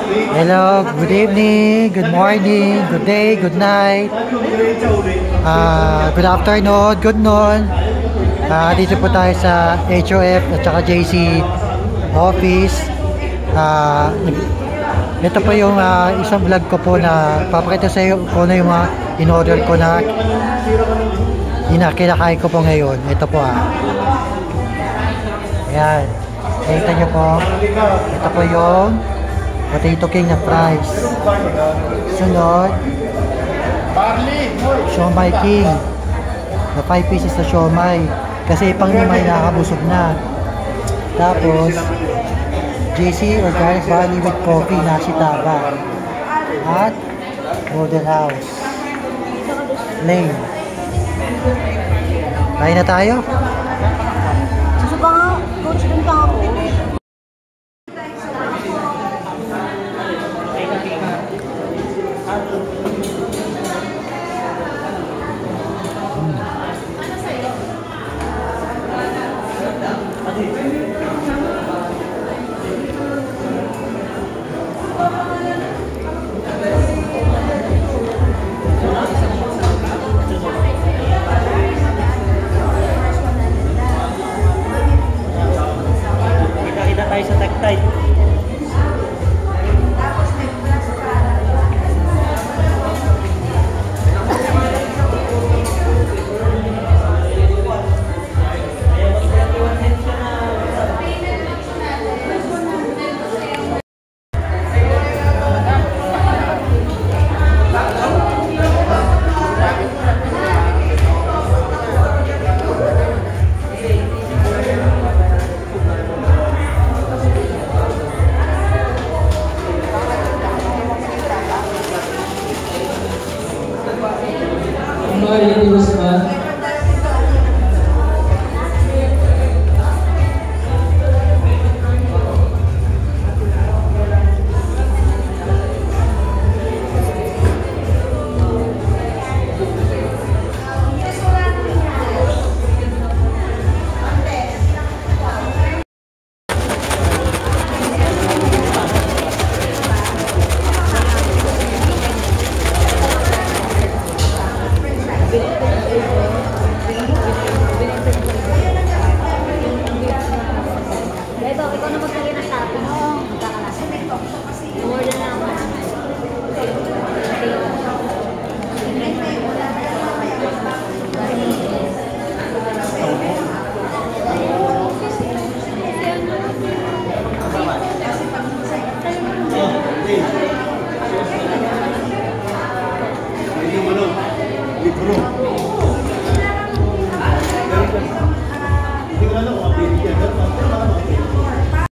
Hello, good evening, good morning, good day, good night, good afternoon, good noon. Dito po tayo sa HOF at saka JC office. Ito po yung isang vlog ko po na papakita sa iyo kung ano yung mga in-order ko na kinakain ko po ngayon. Ito po ayan, nakita nyo po, ito po yung Potato King na fries. Sunod, Siomai King na 5 pieces na siomai kasi pang limay nakakabusog na. Tapos JC Organic Barley with Coffee na sitaba at Golden House Plain. Kain na tayo. Susuka nga, coach, dun pa ako. Tayo sa Tectite.